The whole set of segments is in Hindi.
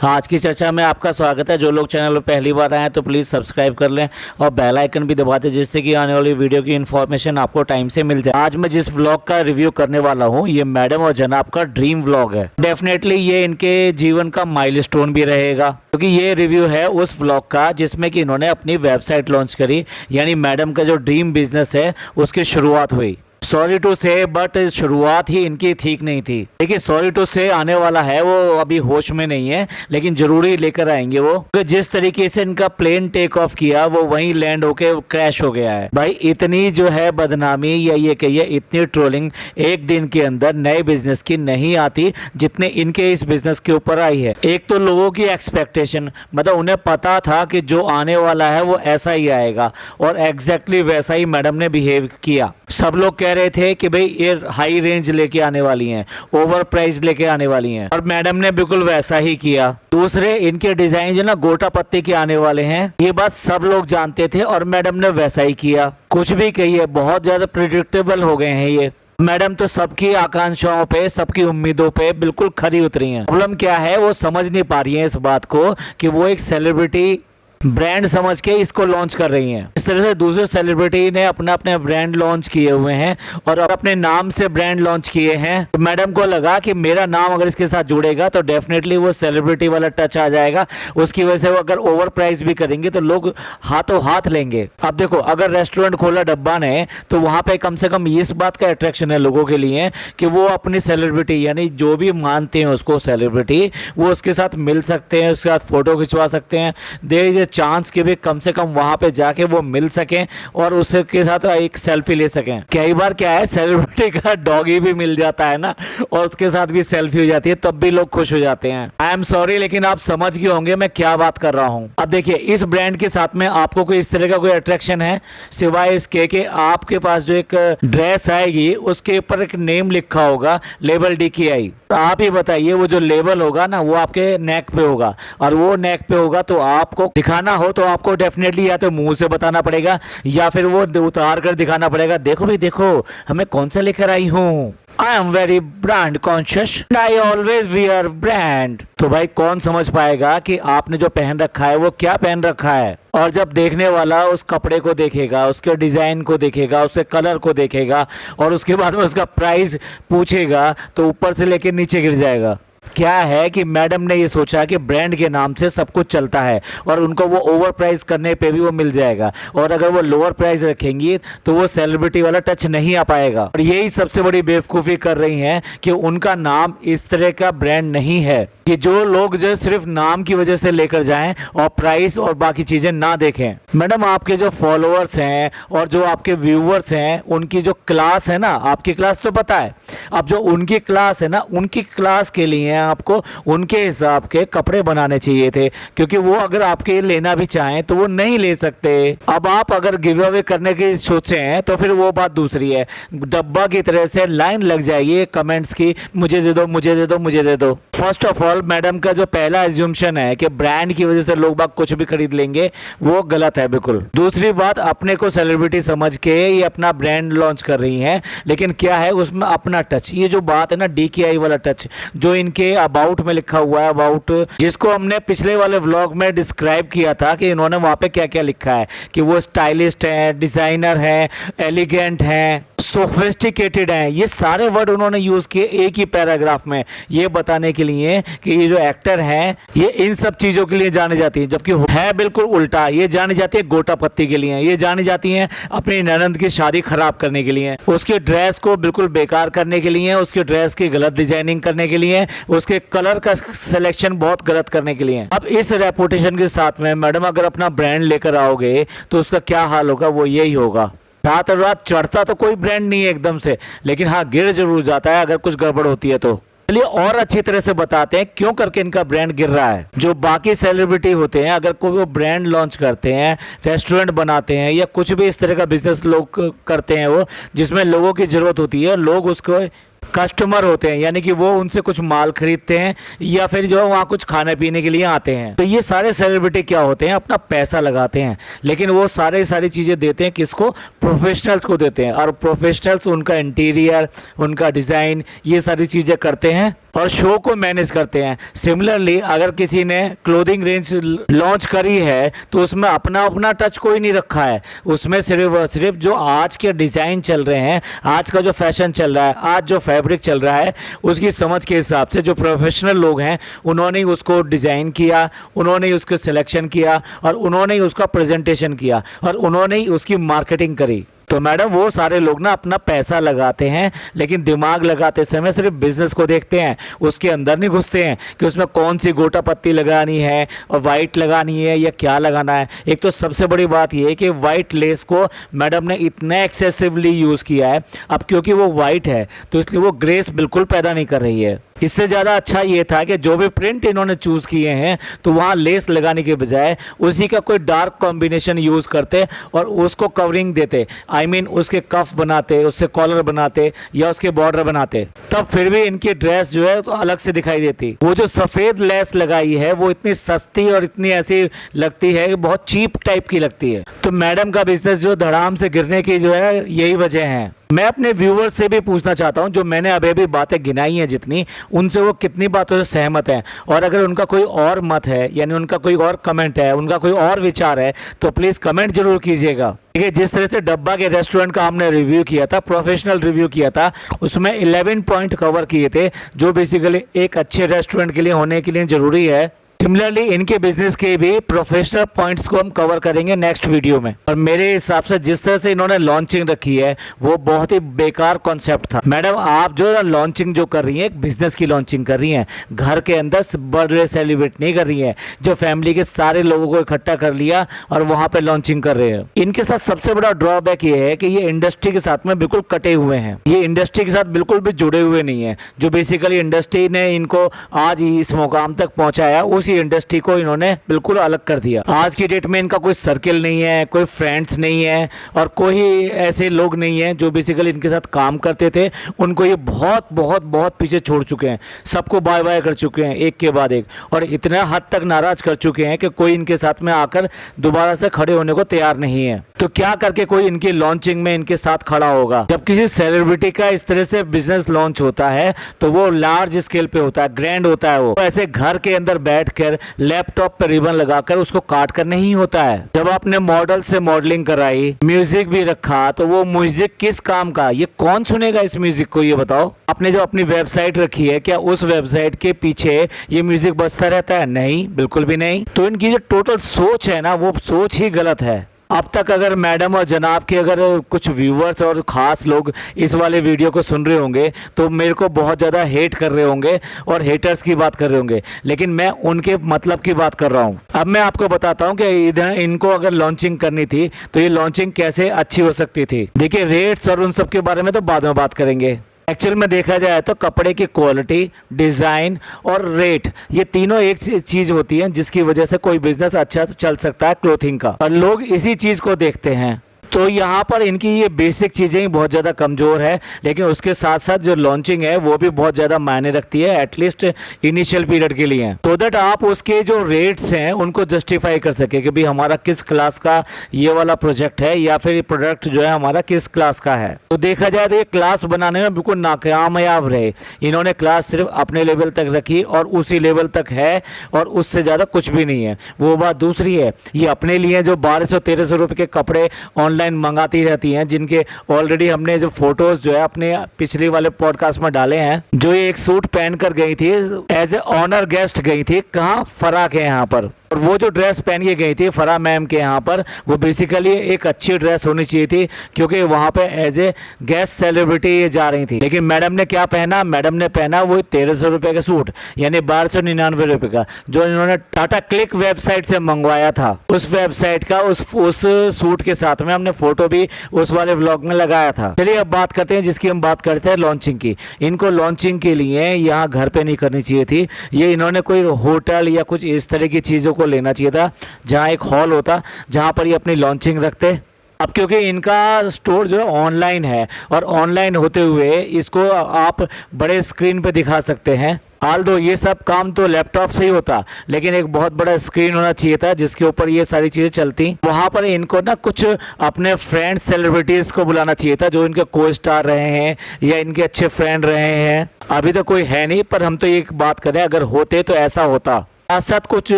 आज की चर्चा में आपका स्वागत है। जो लोग चैनल पर पहली बार आए हैं तो प्लीज़ सब्सक्राइब कर लें और बेल आइकन भी दबा दें, जिससे कि आने वाली वीडियो की इन्फॉर्मेशन आपको टाइम से मिल जाए। आज मैं जिस व्लॉग का रिव्यू करने वाला हूं, ये मैडम और जनाब का ड्रीम व्लॉग है। डेफिनेटली ये इनके जीवन का माइलस्टोन भी रहेगा, क्योंकि ये रिव्यू है उस व्लॉग का जिसमें कि इन्होंने अपनी वेबसाइट लॉन्च करी, यानी मैडम का जो ड्रीम बिजनेस है उसकी शुरुआत हुई। सॉरी टू से बट शुरुआत ही इनकी ठीक नहीं थी। देखिए, सॉरी टू से आने वाला है, वो अभी होश में नहीं है, लेकिन जरूरी लेकर आएंगे वो। तो जिस तरीके से इनका प्लेन टेक ऑफ किया वो वहीं लैंड होके क्रैश हो गया है। भाई इतनी जो है बदनामी या ये कहिए इतनी ट्रोलिंग एक दिन के अंदर नए बिजनेस की नहीं आती जितने इनके इस बिजनेस के ऊपर आई है। एक तो लोगों की एक्सपेक्टेशन, मतलब उन्हें पता था कि जो आने वाला है वो ऐसा ही आएगा, और एग्जैक्टली वैसा ही मैडम ने बिहेव किया। सब लोग कह रहे थे कि भाई ये हाई रेंज लेके आने वाली हैं, ओवर प्राइस लेके आने वाली हैं, और मैडम ने बिल्कुल वैसा ही किया। दूसरे, इनके डिजाइन जो ना गोटा पत्ती के आने वाले हैं, ये बात सब लोग जानते थे और मैडम ने वैसा ही किया। कुछ भी कहिए, बहुत ज्यादा प्रिडिक्टेबल हो गए हैं ये। मैडम तो सबकी आकांक्षाओं पे, सबकी उम्मीदों पे बिल्कुल खरी उतरी हैं। प्रॉब्लम क्या है, वो समझ नहीं पा रही है इस बात को कि वो एक सेलिब्रिटी ब्रांड समझ के इसको लॉन्च कर रही हैं। इस तरह से दूसरे सेलिब्रिटी ने अपने अपने ब्रांड लॉन्च किए हुए हैं और अपने नाम से ब्रांड लॉन्च किए हैं। तो मैडम को लगा कि मेरा नाम अगर इसके साथ जुड़ेगा तो डेफिनेटली वो सेलिब्रिटी वाला टच आ जाएगा। उसकी वजह से वो अगर ओवर प्राइस भी करेंगे तो लोग हाथों हाथ लेंगे। अब देखो, अगर रेस्टोरेंट खोला डब्बा ने तो वहां पे कम से कम इस बात का अट्रैक्शन है लोगों के लिए कि वो अपनी सेलिब्रिटी, यानी जो भी मानते हैं उसको सेलिब्रिटी, वो उसके साथ मिल सकते हैं, उसके साथ फोटो खिंचवा सकते हैं। देयर इज चांस के भी कम से कम वहां पे जाके वो मिल सकें और उसके साथ एक सेल्फी ले सकें। कई बार क्या है, सेलिब्रिटी का डॉगी भी मिल जाता है ना, और उसके साथ भी सेल्फी हो जाती है, तब भी लोग खुश हो जाते हैं। आई एम सॉरी, लेकिन आप समझ गए होंगे मैं क्या बात कर रहा हूं। अब देखिए, इस ब्रांड के साथ में आपको कोई इस तरह का कोई अट्रैक्शन है सिवाय इसके कि आपके पास जो एक ड्रेस आएगी उसके ऊपर एक नेम लिखा होगा, लेबल DKI। आप ही बताइए, वो जो लेबल होगा ना वो आपके नेक पे होगा, और वो नेक पे होगा तो आपको दिखाना हो तो आपको डेफिनेटली या तो मुंह से बताना पड़ेगा या फिर वो उतार कर दिखाना पड़ेगा। देखो भी, देखो हमें कौन सा लेकर आई हूँ। I am very brand conscious and I always wear brand। तो भाई कौन समझ पाएगा कि आपने जो पहन रखा है वो क्या पहन रखा है। और जब देखने वाला उस कपड़े को देखेगा, उसके डिजाइन को देखेगा, उसके कलर को देखेगा, और उसके बाद में उसका प्राइस पूछेगा तो ऊपर से लेके नीचे गिर जाएगा। क्या है कि मैडम ने ये सोचा कि ब्रांड के नाम से सब कुछ चलता है और उनको वो ओवर प्राइस करने पे भी वो मिल जाएगा, और अगर वो लोअर प्राइस रखेंगी तो वो सेलिब्रिटी वाला टच नहीं आ पाएगा। और यही सबसे बड़ी बेवकूफ़ी कर रही हैं कि उनका नाम इस तरह का ब्रांड नहीं है कि जो लोग जो सिर्फ नाम की वजह से लेकर जाएं और प्राइस और बाकी चीजें ना देखें। मैडम, आपके जो फॉलोअर्स हैं और जो आपके व्यूअर्स हैं, उनकी जो क्लास है ना, आपकी क्लास तो पता है, अब जो उनकी क्लास है ना, उनकी क्लास के लिए आपको उनके हिसाब के कपड़े बनाने चाहिए थे, क्योंकि वो अगर आपके लेना भी चाहें तो वो नहीं ले सकते। अब आप अगर गिव अवे करने की सोचे हैं तो फिर वो बात दूसरी है। डब्बा की तरह से लाइन लग जाएगी कमेंट्स की, मुझे दे दो, मुझे दे दो, मुझे दे दो। फर्स्ट ऑफ ऑल, मैडम का जो पहला एज्यूम्पशन है कि ब्रांड की वजह से लोग बाग कुछ भी खरीद लेंगे, वो गलत है बिल्कुल। दूसरी बात, अपने को सेलिब्रिटी समझ के ये अपना ब्रांड लॉन्च कर रही हैं, लेकिन क्या है उसमें अपना टच। ये जो बात है ना DKI वाला टच, जो इनके अबाउट में लिखा हुआ है, अबाउट, जिसको हमने पिछले वाले व्लॉग में डिस्क्राइब किया था कि इन्होंने वहां पे क्या क्या लिखा है, कि वो स्टाइलिस्ट है, डिजाइनर है, एलिगेंट है, सोफिस्टिकेटेड है। ये सारे वर्ड उन्होंने यूज किए एक ही पैराग्राफ में, ये बताने के लिए कि ये जो एक्टर हैं ये इन सब चीजों के लिए जाने जाती है, जबकि है बिल्कुल उल्टा। ये जानी जाती है गोटा पत्ती के लिए, ये जानी जाती हैं अपनी ननंद की शादी खराब करने के लिए, उसके ड्रेस को बिल्कुल बेकार करने के लिए, उसके ड्रेस की गलत डिजाइनिंग करने के लिए, उसके कलर का सिलेक्शन बहुत गलत करने के लिए। अब इस रेपुटेशन के साथ में मैडम अगर अपना ब्रांड लेकर आओगे तो उसका क्या हाल होगा, वो यही होगा। रात रात चढ़ता तो कोई ब्रांड नहीं है एकदम से, लेकिन हाँ गिर जरूर जाता है अगर कुछ गड़बड़ होती है तो। चलिए और अच्छी तरह से बताते हैं क्यों करके इनका ब्रांड गिर रहा है। जो बाकी सेलिब्रिटी होते हैं, अगर कोई वो ब्रांड लॉन्च करते हैं, रेस्टोरेंट बनाते हैं, या कुछ भी इस तरह का बिजनेस लोग करते हैं, वो जिसमें लोगों की जरूरत होती है, लोग उसको कस्टमर होते हैं, यानी कि वो उनसे कुछ माल खरीदते हैं या फिर जो वहाँ कुछ खाने पीने के लिए आते हैं। तो ये सारे सेलिब्रिटी क्या होते हैं, अपना पैसा लगाते हैं, लेकिन वो सारी चीज़ें देते हैं किसको, प्रोफेशनल्स को देते हैं। और प्रोफेशनल्स उनका इंटीरियर, उनका डिज़ाइन, ये सारी चीज़ें करते हैं और शो को मैनेज करते हैं। सिमिलरली अगर किसी ने क्लोथिंग रेंज लॉन्च करी है तो उसमें अपना अपना टच कोई नहीं रखा है, उसमें सिर्फ जो आज के डिज़ाइन चल रहे हैं, आज का जो फैशन चल रहा है, आज जो फैब्रिक चल रहा है, उसकी समझ के हिसाब से जो प्रोफेशनल लोग हैं उन्होंने ही उसको डिज़ाइन किया, उन्होंने ही उसको सिलेक्शन किया और उन्होंने ही उसका प्रेजेंटेशन किया और उन्होंने ही उसकी मार्केटिंग करी। तो मैडम वो सारे लोग ना अपना पैसा लगाते हैं लेकिन दिमाग लगाते समय सिर्फ बिजनेस को देखते हैं, उसके अंदर नहीं घुसते हैं कि उसमें कौन सी गोटा पत्ती लगानी है और वाइट लगानी है या क्या लगाना है। एक तो सबसे बड़ी बात ये है कि वाइट लेस को मैडम ने इतना एक्सेसिवली यूज़ किया है, अब क्योंकि वो वाइट है तो इसलिए वो ग्रेस बिल्कुल पैदा नहीं कर रही है। इससे ज़्यादा अच्छा ये था कि जो भी प्रिंट इन्होंने चूज़ किए हैं तो वहाँ लेस लगाने के बजाय उसी का कोई डार्क कॉम्बिनेशन यूज़ करते और उसको कवरिंग देते, आई मीन उसके कफ बनाते, उससे कॉलर बनाते या उसके बॉर्डर बनाते, तब फिर भी इनकी ड्रेस जो है तो अलग से दिखाई देती। वो जो सफ़ेद लेस लगाई है वो इतनी सस्ती और इतनी ऐसी लगती है कि बहुत चीप टाइप की लगती है। तो मैडम का बिजनेस जो धड़ाम से गिरने की जो है यही वजह है। मैं अपने व्यूवर्स से भी पूछना चाहता हूं, जो मैंने अभी बातें गिनाई हैं जितनी, उनसे वो कितनी बातों से सहमत हैं, और अगर उनका कोई और मत है यानी उनका कोई और कमेंट है, उनका कोई और विचार है तो प्लीज़ कमेंट जरूर कीजिएगा। देखिए जिस तरह से डब्बा के रेस्टोरेंट का हमने रिव्यू किया था, प्रोफेशनल रिव्यू किया था, उसमें 11 पॉइंट कवर किए थे जो बेसिकली एक अच्छे रेस्टोरेंट के लिए होने के लिए ज़रूरी है। सिमिलरली इनके बिजनेस के भी प्रोफेशनल पॉइंट्स को हम कवर करेंगे नेक्स्ट वीडियो में। और मेरे हिसाब से जिस तरह से इन्होंने लॉन्चिंग रखी है वो बहुत ही बेकार कॉन्सेप्ट था। मैडम आप जो लॉन्चिंग जो कर रही हैं, एक बिजनेस की लॉन्चिंग कर रही हैं, घर के अंदर बर्थडे सेलिब्रेट नहीं कर रही हैं, जो फैमिली के सारे लोगों को इकट्ठा कर लिया और वहां पे लॉन्चिंग कर रहे हैं। इनके साथ सबसे बड़ा ड्रॉबैक ये है कि ये इंडस्ट्री के साथ में बिल्कुल कटे हुए हैं, ये इंडस्ट्री के साथ बिल्कुल भी जुड़े हुए नहीं है। जो बेसिकली इंडस्ट्री ने इनको आज इस मुकाम तक पहुंचाया उसी इंडस्ट्री को इन्होंने बिल्कुल अलग कर दिया। आज की डेट में इनका कोई सर्किल नहीं है, कोई फ्रेंड्स नहीं है और कोई ऐसे लोग नहीं है जो बेसिकली इनके साथ काम करते थे, उनको ये बहुत बहुत बहुत पीछे छोड़ चुके हैं, सबको बाय बाय कर चुके हैं एक के बाद एक, और इतना हद तक नाराज कर चुके हैं कि कोई इनके साथ में आकर दोबारा से खड़े होने को तैयार नहीं है। तो क्या करके कोई इनकी लॉन्चिंग में इनके साथ खड़ा होगा? जब किसी सेलिब्रिटी का इस तरह से बिजनेस लॉन्च होता है तो वो लार्ज स्केल पे होता है, ग्रैंड होता है। वो ऐसे घर के अंदर बैठकर लैपटॉप पर रिबन लगाकर उसको काट कर नहीं होता है। जब आपने मॉडल से मॉडलिंग कराई, म्यूजिक भी रखा, तो वो म्यूजिक किस काम का? ये कौन सुनेगा इस म्यूजिक को, ये बताओ। आपने जो अपनी वेबसाइट रखी है, क्या उस वेबसाइट के पीछे ये म्यूजिक बजता रहता है? नहीं, बिल्कुल भी नहीं। तो इनकी जो टोटल सोच है ना, वो सोच ही गलत है। अब तक अगर मैडम और जनाब के अगर कुछ व्यूवर्स और ख़ास लोग इस वाले वीडियो को सुन रहे होंगे तो मेरे को बहुत ज़्यादा हेट कर रहे होंगे और हेटर्स की बात कर रहे होंगे, लेकिन मैं उनके मतलब की बात कर रहा हूँ। अब मैं आपको बताता हूँ कि इधर इनको अगर लॉन्चिंग करनी थी तो ये लॉन्चिंग कैसे अच्छी हो सकती थी। देखिए रेट्स और उन सब के बारे में तो बाद में बात करेंगे। एक्चुअल में देखा जाए तो कपड़े की क्वालिटी, डिज़ाइन और रेट, ये तीनों एक चीज़ होती है जिसकी वजह से कोई बिजनेस अच्छा चल सकता है क्लोथिंग का, और लोग इसी चीज़ को देखते हैं। तो यहाँ पर इनकी ये बेसिक चीज़ें ही बहुत ज़्यादा कमज़ोर है, लेकिन उसके साथ साथ जो लॉन्चिंग है वो भी बहुत ज़्यादा मायने रखती है, एटलीस्ट इनिशियल पीरियड के लिए, तो दैट आप उसके जो रेट्स हैं उनको जस्टिफाई कर सके कि भाई हमारा किस क्लास का ये वाला प्रोजेक्ट है या फिर प्रोडक्ट जो है हमारा किस क्लास का है। तो देखा जाए तो ये क्लास बनाने में बिल्कुल नाकामयाब रहे। इन्होंने क्लास सिर्फ अपने लेवल तक रखी और उसी लेवल तक है और उससे ज़्यादा कुछ भी नहीं है। वो बात दूसरी है, ये अपने लिए जो 1200-1300 रुपये के कपड़े ऑनलाइन मंगाती रहती हैं, जिनके ऑलरेडी हमने जो फोटोज जो है अपने पिछले वाले पॉडकास्ट में डाले हैं। जो ये एक सूट पहन कर गई थी, एज ए ऑनर गेस्ट गई थी, कहाँ? फराह के यहाँ पर, और वो जो ड्रेस पहन के गई थी फराह मैम के यहाँ पर, वो बेसिकली एक अच्छी ड्रेस होनी चाहिए थी क्योंकि वहाँ पे एज ए गेस्ट सेलिब्रिटी ये जा रही थी। लेकिन मैडम ने क्या पहना? मैडम ने पहना वो 1300 रुपये का सूट, यानी 1299 रुपये का, जो इन्होंने टाटा क्लिक वेबसाइट से मंगवाया था। उस वेबसाइट का उस सूट के साथ में हमने फोटो भी उस वाले व्लॉग में लगाया था। चलिए अब बात करते हैं जिसकी हम बात करते हैं लॉन्चिंग की। इनको लॉन्चिंग के लिए यहाँ घर पे नहीं करनी चाहिए थी, ये इन्होंने कोई होटल या कुछ इस तरह की चीज़ों को लेना चाहिए था, जहाँ एक हॉल होता जहाँ पर ये अपनी लॉन्चिंग रखते अब क्योंकि इनका स्टोर जो है ऑनलाइन है और ऑनलाइन होते हुए इसको आप बड़े स्क्रीन पे दिखा सकते हैं। दो ये सब काम तो लैपटॉप से ही होता, लेकिन एक बहुत बड़ा स्क्रीन होना चाहिए था जिसके ऊपर ये सारी चीज़ें चलती। वहाँ पर इनको ना कुछ अपने फ्रेंड्स सेलिब्रिटीज़ को बुलाना चाहिए था जो इनके को स्टार रहे हैं या इनके अच्छे फ्रेंड रहे हैं। अभी तो कोई है नहीं, पर हम तो एक बात करें, अगर होते तो ऐसा होता। साथ साथ कुछ जो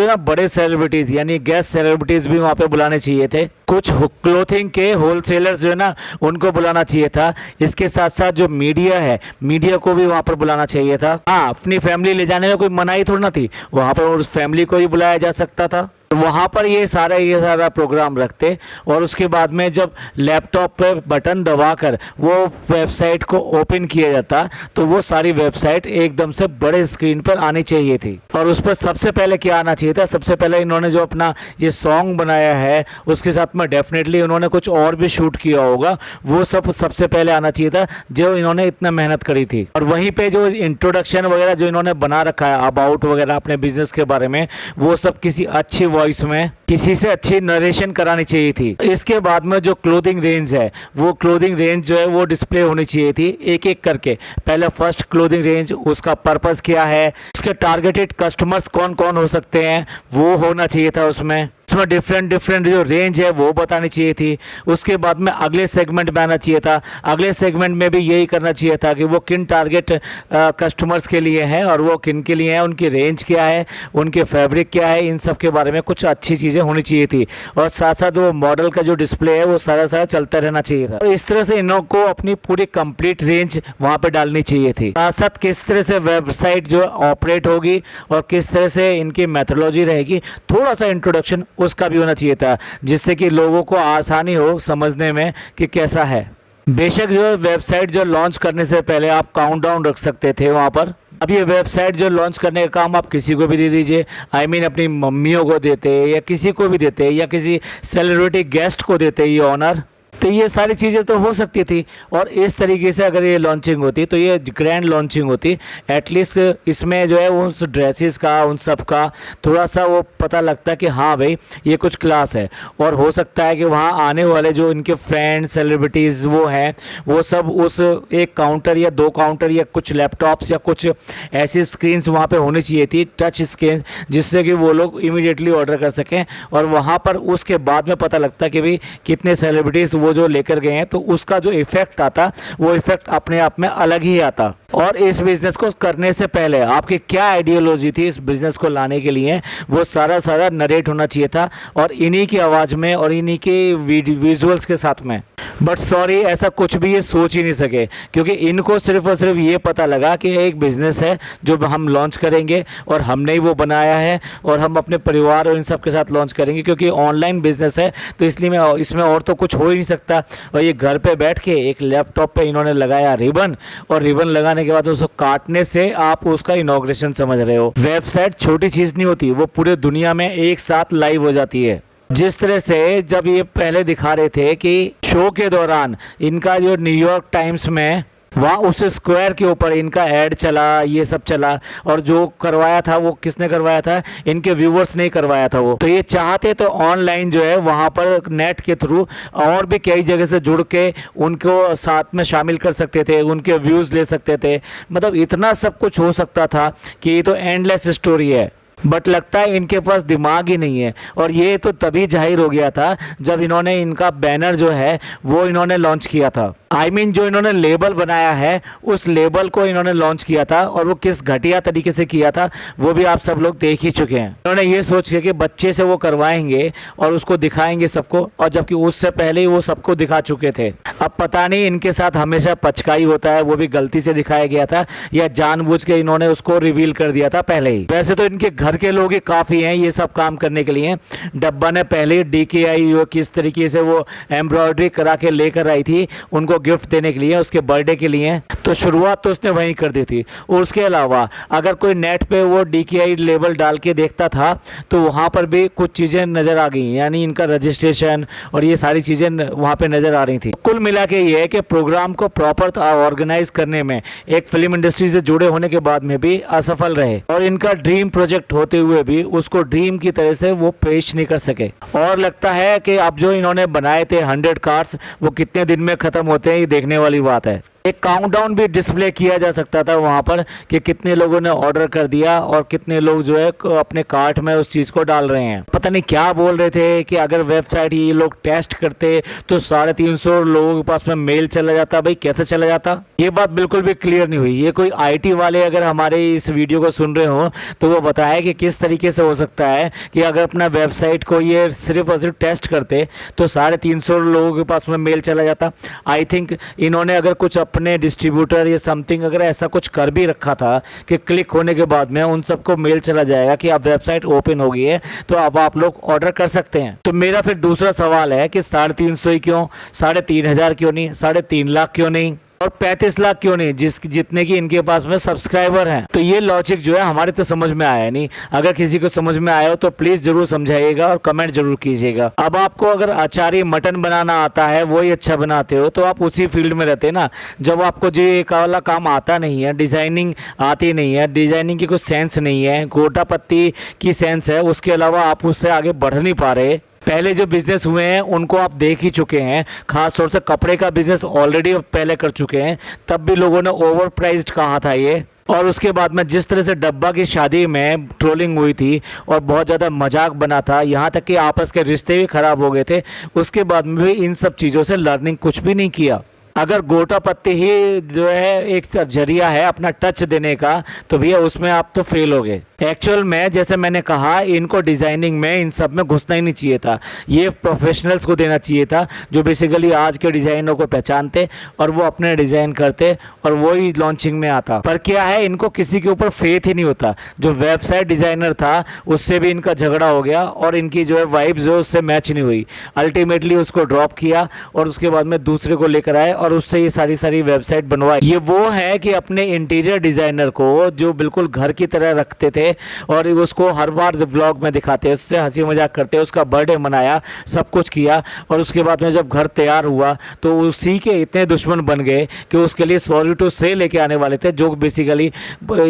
है ना बड़े सेलिब्रिटीज यानी गेस्ट सेलिब्रिटीज भी वहाँ पे बुलाने चाहिए थे। कुछ क्लोथिंग के होलसेलर्स जो है ना उनको बुलाना चाहिए था। इसके साथ साथ जो मीडिया है, मीडिया को भी वहाँ पर बुलाना चाहिए था। हाँ, अपनी फैमिली ले जाने में कोई मनाही थोड़ी ना थी, वहाँ पर उस फैमिली को ही बुलाया जा सकता था। वहाँ पर ये सारा प्रोग्राम रखते और उसके बाद में जब लैपटॉप पे बटन दबाकर वो वेबसाइट को ओपन किया जाता तो वो सारी वेबसाइट एकदम से बड़े स्क्रीन पर आनी चाहिए थी। और उस पर सबसे पहले क्या आना चाहिए था, सबसे पहले इन्होंने जो अपना ये सॉन्ग बनाया है उसके साथ में डेफिनेटली उन्होंने कुछ और भी शूट किया होगा, वो सब सबसे पहले आना चाहिए था जो इन्होंने इतना मेहनत करी थी। और वहीं पे जो इंट्रोडक्शन वगैरह जो इन्होंने बना रखा है अबाउट वगैरह अपने बिजनेस के बारे में, वो सब किसी अच्छी वॉइस में किसी से अच्छी नरेशन करानी चाहिए थी। इसके बाद में जो क्लोथिंग रेंज है, वो क्लोथिंग रेंज जो है वो डिस्प्ले होनी चाहिए थी एक एक करके। पहले फर्स्ट क्लोथिंग रेंज, उसका पर्पस क्या है, उसके टारगेटेड कस्टमर्स कौन कौन हो सकते हैं, वो होना चाहिए था उसमें डिफरेंट जो रेंज है वो बतानी चाहिए थी। उसके बाद में अगले सेगमेंट में आना चाहिए था। अगले सेगमेंट में भी यही करना चाहिए था कि वो किन टारगेट कस्टमर्स के लिए हैं और वो किन के लिए हैं, उनकी रेंज क्या है, उनके फैब्रिक क्या है, इन सब के बारे में कुछ अच्छी चीज़ें होनी चाहिए थी। और साथ साथ वो मॉडल का जो डिस्प्ले है वो सारा चलता रहना चाहिए था। और इस तरह से इन्हों को अपनी पूरी कंप्लीट रेंज वहाँ पर डालनी चाहिए थी। साथ साथ किस तरह से वेबसाइट जो ऑपरेट होगी और किस तरह से इनकी मेथोडोलॉजी रहेगी, थोड़ा सा इंट्रोडक्शन उसका भी होना चाहिए था जिससे कि लोगों को आसानी हो समझने में कि कैसा है। बेशक जो वेबसाइट जो लॉन्च करने से पहले आप काउंटडाउन रख सकते थे वहाँ पर। अब ये वेबसाइट जो लॉन्च करने का काम आप किसी को भी दे दीजिए, अपनी मम्मियों को देते या किसी को भी देते या किसी सेलिब्रिटी गेस्ट को देते ये ऑनर, तो ये सारी चीज़ें तो हो सकती थी। और इस तरीके से अगर ये लॉन्चिंग होती तो ये ग्रैंड लॉन्चिंग होती। एटलीस्ट इसमें जो है उस ड्रेसेस का उन सब का थोड़ा सा वो पता लगता कि हाँ भाई ये कुछ क्लास है। और हो सकता है कि वहाँ आने वाले जो इनके फ्रेंड सेलिब्रिटीज़ वो हैं वो सब उस एक काउंटर या दो काउंटर या कुछ लैपटॉप्स या कुछ ऐसी स्क्रीन्स वहाँ पर होनी चाहिए थी, टच स्क्रीन, जिससे कि वो लोग इमीडिएटली ऑर्डर कर सकें। और वहाँ पर उसके बाद में पता लगता कि भाई कितने सेलिब्रिटीज़ वो जो लेकर गए हैं, तो उसका जो इफेक्ट आता वो इफेक्ट अपने आप में अलग ही आता। और इस बिजनेस को करने से पहले आपकी क्या आइडियोलॉजी थी इस बिजनेस को लाने के लिए, वो सारा नरेट होना चाहिए था और इन्हीं की आवाज़ में और इन्हीं के विजुअल्स के साथ में। बट सॉरी, ऐसा कुछ भी ये सोच ही नहीं सके क्योंकि इनको सिर्फ और सिर्फ ये पता लगा कि एक बिज़नेस है जो हम लॉन्च करेंगे और हमने ही वो बनाया है और हम अपने परिवार और इन सब के साथ लॉन्च करेंगे क्योंकि ऑनलाइन बिजनेस है तो इसलिए इसमें और तो कुछ हो ही नहीं सकता। और ये घर पे बैठ के एक लैपटॉप पे इन्होंने लगाया रिबन, और रिबन लगाने के बाद उसको काटने से आप उसका इनॉग्रेशन समझ रहे हो। वेबसाइट छोटी चीज़ नहीं होती, वो पूरे दुनिया में एक साथ लाइव हो जाती है। जिस तरह से जब ये पहले दिखा रहे थे कि शो के दौरान इनका जो न्यूयॉर्क टाइम्स में वहाँ उस स्क्वायर के ऊपर इनका ऐड चला, ये सब चला, और जो करवाया था वो किसने करवाया था, इनके व्यूवर्स ने करवाया था वो। तो ये चाहते तो ऑनलाइन जो है वहाँ पर नेट के थ्रू और भी कई जगह से जुड़ के उनको साथ में शामिल कर सकते थे, उनके व्यूज़ ले सकते थे। मतलब इतना सब कुछ हो सकता था कि ये तो एंडलेस स्टोरी है। बट लगता है इनके पास दिमाग ही नहीं है। और ये तो तभी जाहिर हो गया था जब इन्होंने इनका बैनर जो है वो इन्होंने लॉन्च किया था। जो इन्होंने लेबल बनाया है उस लेबल को इन्होंने लॉन्च किया था, और वो किस घटिया तरीके से किया था वो भी आप सब लोग देख ही चुके हैं। इन्होंने ये सोच के कि बच्चे से वो करवाएंगे और उसको दिखाएंगे सबको, और जबकि उससे पहले ही वो सबको दिखा चुके थे। अब पता नहीं इनके साथ हमेशा पचकाई होता है, वो भी गलती से दिखाया गया था या जानबूझ के इन्होंने उसको रिवील कर दिया था पहले ही। वैसे तो इनके घर के लोग ही काफ़ी हैं ये सब काम करने के लिए। डब्बा ने पहले ही DKI किस तरीके से वो एम्ब्रॉयडरी करा के लेकर आई थी, उनको गिफ्ट देने के लिए, उसके बर्थडे के लिए, तो शुरुआत तो उसने वहीं कर दी थी। और उसके अलावा अगर कोई नेट पे वो DKI लेबल डाल के देखता था तो वहाँ पर भी कुछ चीज़ें नज़र आ गई, यानी इनका रजिस्ट्रेशन और ये सारी चीज़ें वहाँ पे नज़र आ रही थी। कुल मिला के ये है कि प्रोग्राम को प्रॉपर ऑर्गेनाइज करने में एक फिल्म इंडस्ट्री से जुड़े होने के बाद में भी असफल रहे, और इनका ड्रीम प्रोजेक्ट होते हुए भी उसको ड्रीम की तरह से वो पेश नहीं कर सके। और लगता है कि अब जो इन्होंने बनाए थे 100 कार्ड्स वो कितने दिन में ख़त्म होते हैं, ये देखने वाली बात है। एक काउंटडाउन भी डिस्प्ले किया जा सकता था वहाँ पर कि कितने लोगों ने ऑर्डर कर दिया और कितने लोग जो है अपने कार्ट में उस चीज़ को डाल रहे हैं। पता नहीं क्या बोल रहे थे कि अगर वेबसाइट ये लोग टेस्ट करते तो 350 लोगों के पास में मेल चला जाता। भाई कैसे चला जाता, ये बात बिल्कुल भी क्लियर नहीं हुई। ये कोई IT वाले अगर हमारे इस वीडियो को सुन रहे हो तो वो बताए कि किस तरीके से हो सकता है कि अगर अपना वेबसाइट को ये सिर्फ और सिर्फ टेस्ट करते तो 350 लोगों के पास में मेल चला जाता। आई थिंक इन्होंने अगर कुछ अपने डिस्ट्रीब्यूटर या समथिंग अगर ऐसा कुछ कर भी रखा था कि क्लिक होने के बाद में उन सबको मेल चला जाएगा कि अब वेबसाइट ओपन हो गई है तो अब आप लोग ऑर्डर कर सकते हैं। तो मेरा फिर दूसरा सवाल है कि 350 ही क्यों, 3,500 क्यों नहीं, 3.5 लाख क्यों नहीं, और 35 लाख क्यों नहीं, जितने की इनके पास में सब्सक्राइबर हैं। तो ये लॉजिक जो है हमारे तो समझ में आया नहीं। अगर किसी को समझ में आया हो तो प्लीज जरूर समझाइएगा और कमेंट जरूर कीजिएगा। अब आपको अगर अचारी मटन बनाना आता है, वो ही अच्छा बनाते हो, तो आप उसी फील्ड में रहते ना। जब आपको जो ये वाला काम आता नहीं है, डिजाइनिंग आती नहीं है, डिजाइनिंग की कुछ सेंस नहीं है, गोटा पत्ती की सेंस है, उसके अलावा आप उससे आगे बढ़ नहीं पा रहे। पहले जो बिजनेस हुए हैं उनको आप देख ही चुके हैं, खास तौर से कपड़े का बिजनेस ऑलरेडी पहले कर चुके हैं, तब भी लोगों ने ओवर प्राइस्ड कहा था ये। और उसके बाद में जिस तरह से डब्बा की शादी में ट्रोलिंग हुई थी और बहुत ज़्यादा मजाक बना था, यहाँ तक कि आपस के रिश्ते भी खराब हो गए थे, उसके बाद में भी इन सब चीज़ों से लर्निंग कुछ भी नहीं किया। अगर गोटा पत्ती ही जो है एक जरिया है अपना टच देने का तो भैया उसमें आप तो फेल हो गए। एक्चुअल में जैसे मैंने कहा, इनको डिज़ाइनिंग में इन सब में घुसना ही नहीं चाहिए था, ये प्रोफेशनल्स को देना चाहिए था जो बेसिकली आज के डिज़ाइनों को पहचानते और वो अपने डिज़ाइन करते और वो ही लॉन्चिंग में आता। पर क्या है, इनको किसी के ऊपर फेथ ही नहीं होता। जो वेबसाइट डिज़ाइनर था उससे भी इनका झगड़ा हो गया और इनकी जो है वाइब्स जो उससे मैच नहीं हुई। अल्टीमेटली उसको ड्रॉप किया और उसके बाद में दूसरे को लेकर आए और उससे ये सारी वेबसाइट बनवाई। ये वो है कि अपने इंटीरियर डिज़ाइनर को जो बिल्कुल घर की तरह रखते थे और उसको हर बार व्लॉग में दिखाते, उससे हंसी मजाक करते, उसका बर्थडे मनाया, सब कुछ किया, और उसके बाद में जब घर तैयार हुआ तो उसी के इतने दुश्मन बन गए कि उसके लिए सॉरी टू से लेके आने वाले थे, जो बेसिकली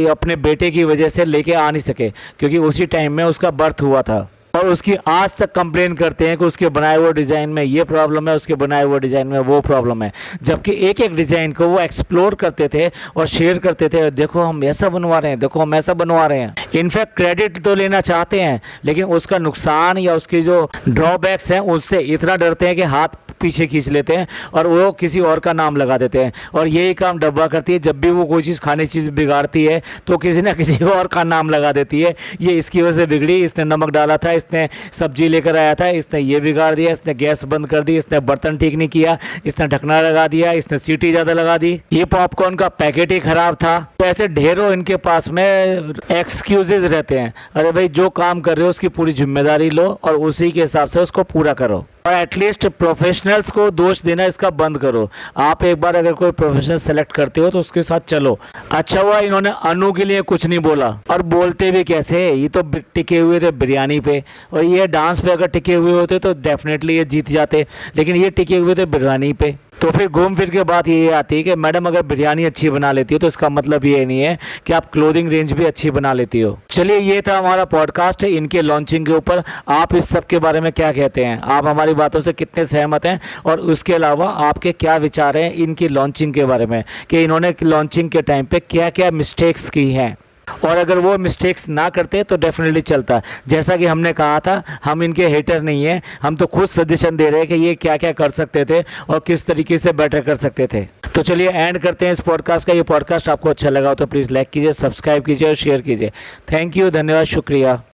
अपने बेटे की वजह से लेके आ नहीं सके क्योंकि उसी टाइम में उसका बर्थ हुआ था। और उसकी आज तक कंप्लेन करते हैं कि उसके बनाए हुए डिज़ाइन में ये प्रॉब्लम है, उसके बनाए हुए डिज़ाइन में वो प्रॉब्लम है, जबकि एक एक डिज़ाइन को वो एक्सप्लोर करते थे और शेयर करते थे, देखो हम ऐसा बनवा रहे हैं, देखो हम ऐसा बनवा रहे हैं। इनफैक्ट क्रेडिट तो लेना चाहते हैं लेकिन उसका नुकसान या उसकी जो ड्रॉबैक्स हैं उससे इतना डरते हैं कि हाथ पीछे खींच लेते हैं और वो किसी और का नाम लगा देते हैं। और यही काम डब्बा करती है, जब भी वो कोई चीज़ खाने चीज़ बिगाड़ती है तो किसी ना किसी और का नाम लगा देती है, ये इसकी वजह से बिगड़ी, इसने नमक डाला था, इसने सब्जी लेकर आया था, इसने ये बिगाड़ दिया, इसने गैस बंद कर दी, इसने बर्तन ठीक नहीं किया, इसने ढकना लगा दिया, इसने सीटी ज़्यादा लगा दी, ये पॉपकॉर्न का पैकेट ही खराब था। तो ऐसे ढेरों इनके पास में एक्सक्यूजेज रहते हैं। अरे भाई जो काम कर रहे हो उसकी पूरी जिम्मेदारी लो और उसी के हिसाब से उसको पूरा करो, और एटलीस्ट प्रोफेशनल्स को दोष देना इसका बंद करो। आप एक बार अगर कोई प्रोफेशनल सेलेक्ट करते हो तो उसके साथ चलो। अच्छा हुआ इन्होंने अनु के लिए कुछ नहीं बोला, और बोलते भी कैसे, ये तो टिके हुए थे बिरयानी पे, और ये डांस पे अगर टिके हुए होते तो डेफिनेटली ये जीत जाते, लेकिन ये टिके हुए थे बिरयानी पे। तो फिर घूम फिर के बात ये आती है कि मैडम अगर बिरयानी अच्छी बना लेती हो तो इसका मतलब ये नहीं है कि आप क्लोथिंग रेंज भी अच्छी बना लेती हो। चलिए, ये था हमारा पॉडकास्ट इनके लॉन्चिंग के ऊपर। आप इस सब के बारे में क्या कहते हैं, आप हमारी बातों से कितने सहमत हैं, और उसके अलावा आपके क्या विचार हैं इनकी लॉन्चिंग के बारे में कि इन्होंने लॉन्चिंग के टाइम पे क्या क्या मिस्टेक्स की हैं, और अगर वो मिस्टेक्स ना करते तो डेफिनेटली चलता। जैसा कि हमने कहा था, हम इनके हेटर नहीं हैं, हम तो खुद सजेशन दे रहे हैं कि ये क्या क्या कर सकते थे और किस तरीके से बेटर कर सकते थे। तो चलिए एंड करते हैं इस पॉडकास्ट का। ये पॉडकास्ट आपको अच्छा लगा हो तो प्लीज़ लाइक कीजिए, सब्सक्राइब कीजिए और शेयर कीजिए। थैंक यू, धन्यवाद, शुक्रिया।